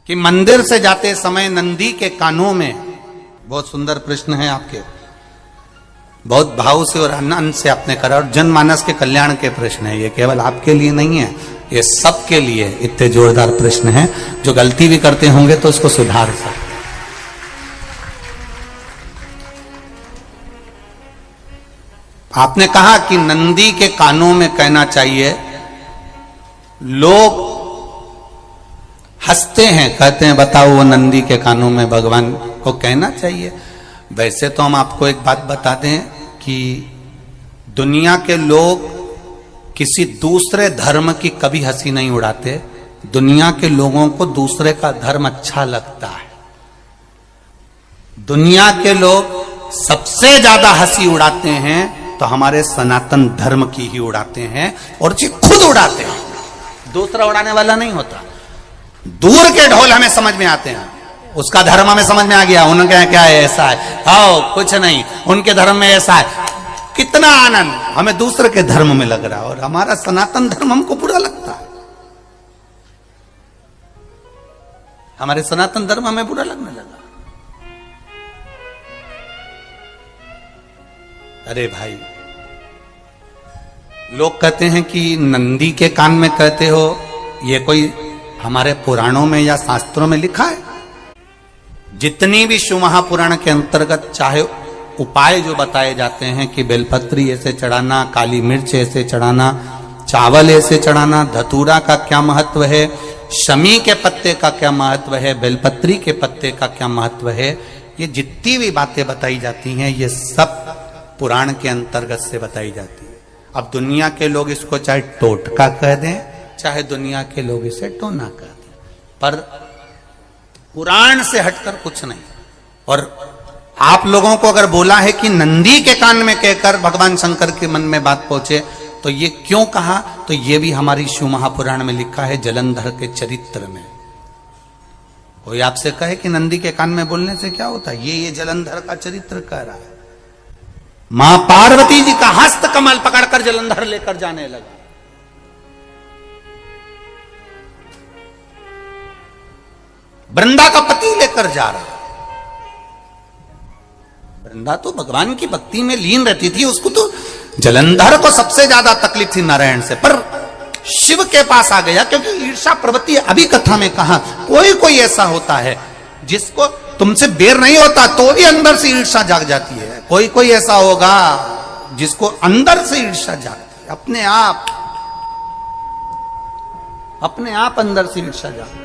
कि मंदिर से जाते समय नंदी के कानों में, बहुत सुंदर प्रश्न है आपके, बहुत भाव से और आनंद से आपने करा, और जनमानस के कल्याण के प्रश्न है ये, केवल आपके लिए नहीं है, ये सबके लिए इतने जोरदार प्रश्न हैं। जो गलती भी करते होंगे तो उसको सुधार सकते। आपने कहा कि नंदी के कानों में कहना चाहिए, लोग हंसते हैं, कहते हैं बताओ वो नंदी के कानों में भगवान को कहना चाहिए। वैसे तो हम आपको एक बात बता दें कि दुनिया के लोग किसी दूसरे धर्म की कभी हंसी नहीं उड़ाते। दुनिया के लोगों को दूसरे का धर्म अच्छा लगता है। दुनिया के लोग सबसे ज्यादा हंसी उड़ाते हैं तो हमारे सनातन धर्म की ही उड़ाते हैं, और जी खुद उड़ाते हैं, दूसरा उड़ाने वाला नहीं होता। दूर के ढोल हमें समझ में आते हैं, उसका धर्म हमें समझ में आ गया, उनका क्या है, ऐसा है, आओ कुछ नहीं, उनके धर्म में ऐसा है, कितना आनंद हमें दूसरे के धर्म में लग रहा है, और हमारा सनातन धर्म हमको बुरा लगता है। हमारे सनातन धर्म हमें बुरा लगने लगा। अरे भाई, लोग कहते हैं कि नंदी के कान में कहते हो, ये कोई हमारे पुराणों में या शास्त्रों में लिखा है? जितनी भी शिव महापुराण के अंतर्गत चाहे उपाय जो बताए जाते हैं कि बेलपत्री ऐसे चढ़ाना, काली मिर्च ऐसे चढ़ाना, चावल ऐसे चढ़ाना, धतूरा का क्या महत्व है, शमी के पत्ते का क्या महत्व है, बेलपत्री के पत्ते का क्या महत्व है, ये जितनी भी बातें बताई जाती हैं ये सब पुराण के अंतर्गत से बताई जाती है। अब दुनिया के लोग इसको चाहे टोटका कह दें, चाहे दुनिया के लोग इसे टोना कह दें, पर पुराण से हटकर कुछ नहीं। और आप लोगों को अगर बोला है कि नंदी के कान में कहकर भगवान शंकर के मन में बात पहुंचे, तो ये क्यों कहा, तो ये भी हमारी शिव महापुराण में लिखा है, जलंधर के चरित्र में। कोई आपसे कहे कि नंदी के कान में बोलने से क्या होता है, ये जलंधर का चरित्र कह रहा है। मां पार्वती जी का हस्त कमल पकड़कर जलंधर लेकर जाने लगा। वृंदा का पति लेकर जा रहा। वृंदा तो भगवान की भक्ति में लीन रहती थी, उसको तो जलंधर को सबसे ज्यादा तकलीफ थी नारायण से, पर शिव के पास आ गया, क्योंकि ईर्षा प्रवृत्ति, अभी कथा में कहा, कोई कोई ऐसा होता है जिसको तुमसे बेर नहीं होता तो भी अंदर से ईर्षा जाग जाती है। कोई कोई ऐसा होगा जिसको अंदर से ईर्षा जागती है, अपने आप अंदर से ईर्षा जागती है,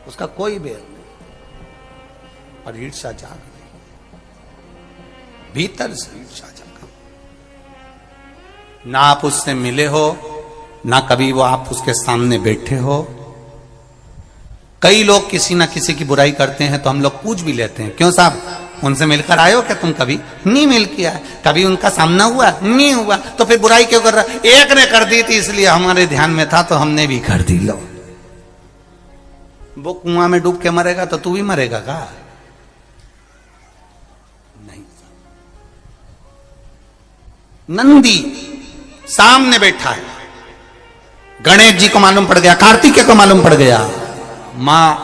उसका कोई बेर नहीं, पर ईर्षा जाग गई, भीतर से ईर्षा जागा। ना आप उससे मिले हो, ना कभी वो आप उसके सामने बैठे हो। कई लोग किसी ना किसी की बुराई करते हैं तो हम लोग पूछ भी लेते हैं, क्यों साहब उनसे मिलकर आए हो क्या तुम? कभी नहीं मिल किया है, कभी उनका सामना हुआ नहीं हुआ, तो फिर बुराई क्यों कर रहा? एक ने कर दी थी इसलिए हमारे ध्यान में था तो हमने भी कर दी। लो, वो कुआं में डूब के मरेगा तो तू भी मरेगा का? नहीं। नंदी सामने बैठा है, गणेश जी को मालूम पड़ गया, कार्तिकेय को मालूम पड़ गया, मां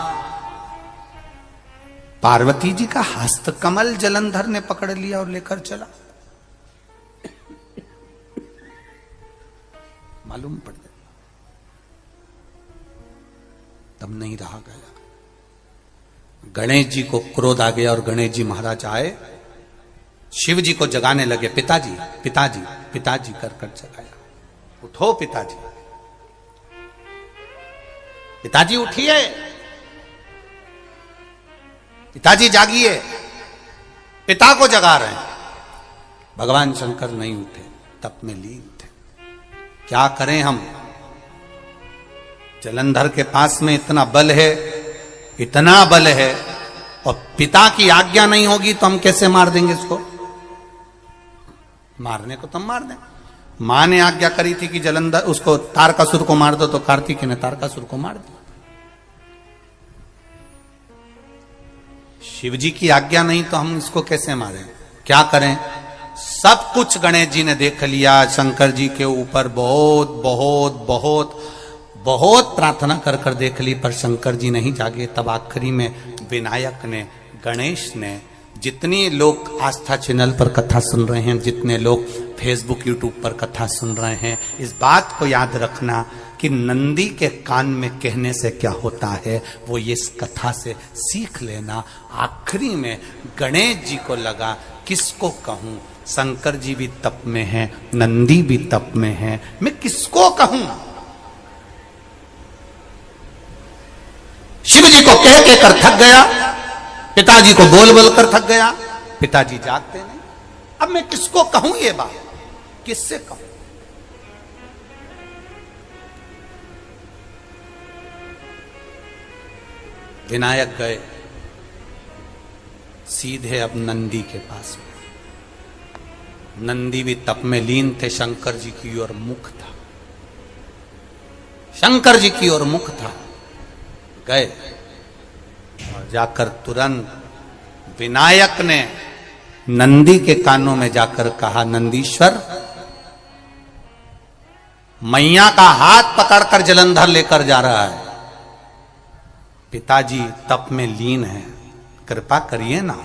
पार्वती जी का हस्त कमल जलंधर ने पकड़ लिया और लेकर चला। मालूम पड़ गया, तब नहीं रहा गया। गणेश जी को क्रोध आ गया और गणेश जी महाराज आए, शिव जी को जगाने लगे, पिताजी पिताजी पिताजी कर कर जगाया, उठो पिताजी, पिताजी उठिए, पिताजी जागिए, पिता को जगा रहे हैं। भगवान शंकर नहीं उठे, तप में लीन थे। क्या करें हम? जलंधर के पास में इतना बल है, इतना बल है, और पिता की आज्ञा नहीं होगी तो हम कैसे मार देंगे इसको? मारने को तो हम मार दें। मां ने आज्ञा करी थी कि जलंधर उसको तारकासुर को मार दो, तो कार्तिकेय ने तारकासुर को मार दिया। शिव जी की आज्ञा नहीं तो हम इसको कैसे मारें? क्या करें? सब कुछ गणेश जी ने देख लिया, शंकर जी के ऊपर बहुत बहुत बहुत बहुत प्रार्थना कर कर देख ली पर शंकर जी नहीं जागे। तब आखिरी में विनायक ने, गणेश ने, जितने लोग आस्था चैनल पर कथा सुन रहे हैं, जितने लोग फेसबुक यूट्यूब पर कथा सुन रहे हैं, इस बात को याद रखना कि नंदी के कान में कहने से क्या होता है वो ये इस कथा से सीख लेना। आखिरी में गणेश जी को लगा किसको कहूं, शंकर जी भी तप में हैं, नंदी भी तप में हैं, मैं किसको कहूं। शिव जी को कह के कर थक गया, पिताजी को बोल बोल कर थक गया, पिताजी जागते नहीं। अब मैं किसको कहूं ये बात, किससे कहूं। विनायक गए सीधे अब नंदी के पास। नंदी भी तप में लीन थे, शंकर जी की ओर मुख था, शंकर जी की ओर मुख था। गए और जाकर तुरंत विनायक ने नंदी के कानों में जाकर कहा, नंदीश्वर, मैया का हाथ पकड़कर जलंधर लेकर जा रहा है, पिताजी तप में लीन है, कृपा करिए ना।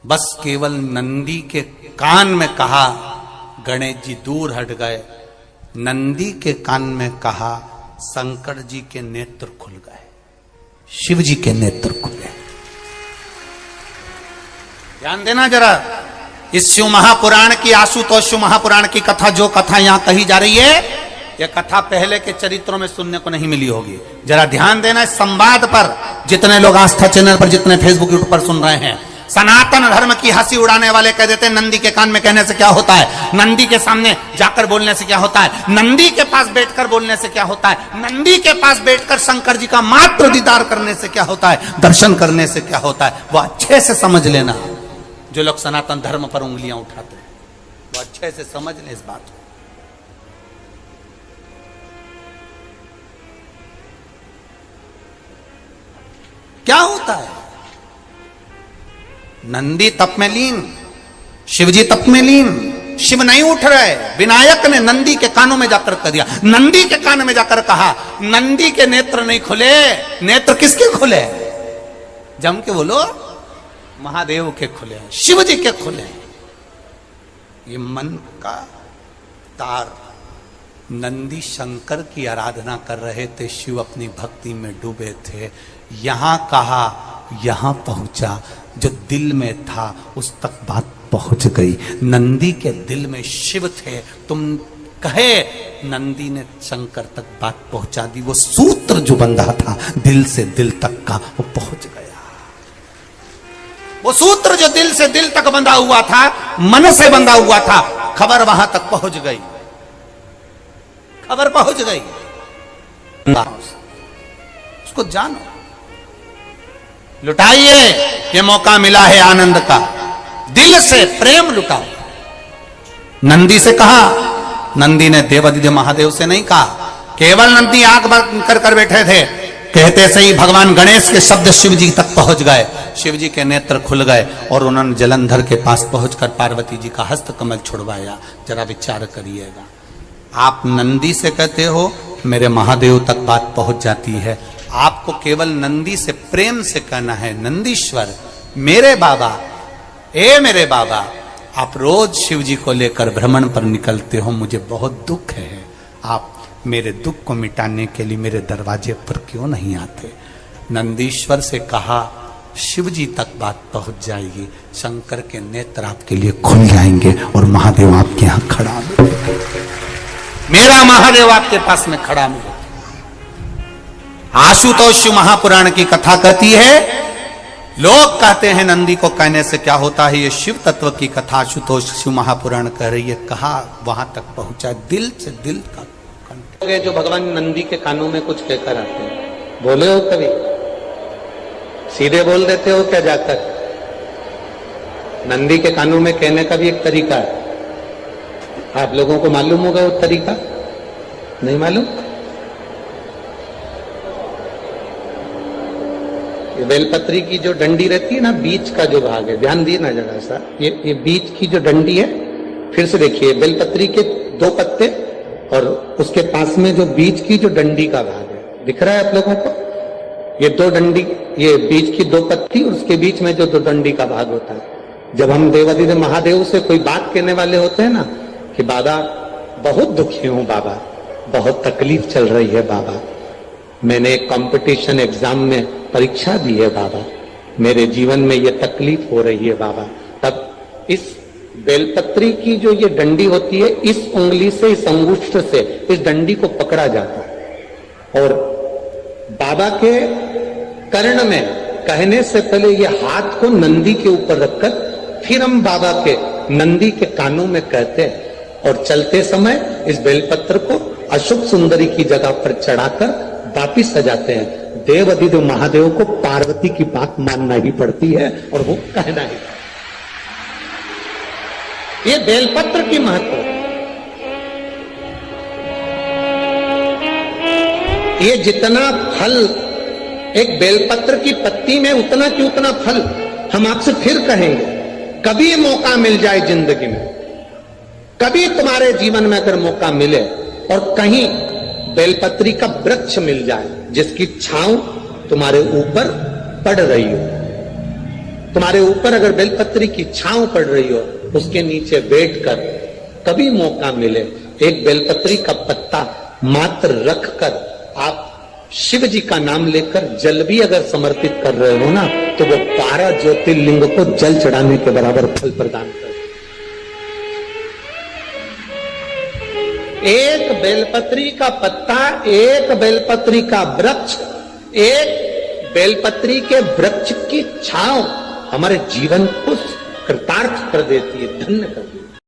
बस केवल नंदी के कान में कहा, गणेश जी दूर हट गए। नंदी के कान में कहा, शंकर जी के नेत्र खुल गए, शिव जी के नेत्र खुले। ध्यान देना जरा, इस शिव महापुराण की, आशुतोष शिव महापुराण की कथा, जो कथा यहां कही जा रही है, यह कथा पहले के चरित्रों में सुनने को नहीं मिली होगी। जरा ध्यान देना इस संवाद पर, जितने लोग आस्था चैनल पर, जितने फेसबुक यूट्यूब पर सुन रहे हैं। सनातन धर्म की हंसी उड़ाने वाले कह देते हैं नंदी के कान में कहने से क्या होता है, नंदी के सामने जाकर बोलने से क्या होता है, नंदी के पास बैठकर बोलने से क्या होता है, नंदी के पास बैठकर शंकर जी का मात्र दीदार करने से क्या होता है, दर्शन करने से क्या होता है। वो अच्छे से समझ लेना, जो लोग सनातन धर्म पर उंगलियां उठाते हैं वो अच्छे से समझ ले इस बात को। क्या होता है, नंदी तप में लीन, शिवजी तप में लीन, शिव नहीं उठ रहे। विनायक ने नंदी के कानों में जाकर कह दिया, नंदी के कान में जाकर कहा, नंदी के नेत्र नहीं खुले। नेत्र किसके खुले, जम के बोलो, महादेव के खुले, शिव जी के खुले। ये मन का तार, नंदी शंकर की आराधना कर रहे थे, शिव अपनी भक्ति में डूबे थे। यहां कहा, यहां पहुंचा, जो दिल में था उस तक बात पहुंच गई। नंदी के दिल में शिव थे, तुम कहे, नंदी ने शंकर तक बात पहुंचा दी। वो सूत्र जो बंधा था दिल से दिल तक का, वो पहुंच गया। वो सूत्र जो दिल से दिल तक बंधा हुआ था, मन से बंधा हुआ था, खबर वहां तक पहुंच गई, खबर पहुंच गई। उसको जानो, लुटाइए, ये मौका मिला है आनंद का, दिल से प्रेम लुटाओ। नंदी से कहा, नंदी ने देवादिदेव महादेव से नहीं कहा, केवल नंदी आंख बंद कर कर बैठे थे। कहते से ही भगवान गणेश के शब्द शिव जी तक पहुंच गए, शिव जी के नेत्र खुल गए और उन्होंने जलंधर के पास पहुंचकर पार्वती जी का हस्त कमल छुड़वाया। जरा विचार करिएगा, आप नंदी से कहते हो मेरे महादेव तक बात पहुंच जाती है, आपको केवल नंदी से प्रेम से कहना है, नंदीश्वर मेरे बाबा, ए मेरे बाबा, आप रोज शिव जी को लेकर भ्रमण पर निकलते हो, मुझे बहुत दुख है, आप मेरे दुख को मिटाने के लिए मेरे दरवाजे पर क्यों नहीं आते। नंदीश्वर से कहा, शिव जी तक बात पहुंच जाएगी, शंकर के नेत्र आपके लिए खुल जाएंगे और महादेव आपके यहां खड़ा मिलेगा, मेरा महादेव आपके पास में खड़ा मिलेगा। आशुतोष महापुराण की कथा कहती है, लोग कहते हैं नंदी को कहने से क्या होता है, ये शिव तत्व की कथा आशुतोष शिव महापुराण कह रही है। कहा वहां तक पहुंचा, दिल से दिल का कंठ। जो भगवान नंदी के कानों में कुछ कहकर आते हैं, बोले हो कभी, सीधे बोल देते हो क्या जाकर? नंदी के कानों में कहने का भी एक तरीका है, आप लोगों को मालूम होगा वो तरीका, नहीं मालूम? ये बेलपत्री की जो डंडी रहती है ना, बीच का जो भाग है, ध्यान दिए ना जरा सा, ये बीच की जो डंडी है, फिर से देखिए, बेलपत्री के 2 पत्ते और उसके पास में जो बीच की जो डंडी का भाग है, दिख रहा है आप लोगों को? ये दो डंडी, ये बीच की दो पत्ती और उसके बीच में जो दो डंडी का भाग होता है। जब हम देवादिदेव महादेव से कोई बात कहने वाले होते हैं ना कि बाबा बहुत दुखी हूं, बाबा बहुत तकलीफ चल रही है, बाबा मैंने एक कंपटीशन एग्जाम में परीक्षा दी है, बाबा मेरे जीवन में ये तकलीफ हो रही है, बाबा, तब इस बेलपत्री की जो ये डंडी होती है, इस उंगली से, इस अंगुष्ठ से इस डंडी को पकड़ा जाता है और बाबा के कर्ण में कहने से पहले ये हाथ को नंदी के ऊपर रखकर फिर हम बाबा के नंदी के कानों में कहते हैं और चलते समय इस बेलपत्र को अशुभ सुंदरी की जगह पर चढ़ाकर वापिस सजाते हैं। देवादिदेव महादेव को पार्वती की बात मानना ही पड़ती है और वो कहना ही। ये बेलपत्र की महत्व, ये जितना फल एक बेलपत्र की पत्ती में उतना की उतना फल। हम आपसे फिर कहेंगे, कभी मौका मिल जाए जिंदगी में, कभी तुम्हारे जीवन में अगर मौका मिले और कहीं बेलपत्री का वृक्ष मिल जाए जिसकी छांव तुम्हारे ऊपर पड़ रही हो, तुम्हारे ऊपर अगर बेलपत्री की छांव पड़ रही हो, उसके नीचे बैठकर कभी मौका मिले, एक बेलपत्री का पत्ता मात्र रखकर आप शिव जी का नाम लेकर जल भी अगर समर्पित कर रहे हो ना, तो वो 12 ज्योतिर्लिंग को जल चढ़ाने के बराबर फल प्रदान कर। एक बेलपत्री का पत्ता, एक बेलपत्री का वृक्ष, एक बेलपत्री के वृक्ष की छांव हमारे जीवन को कृतार्थ कर देती है, धन्य कर देती है।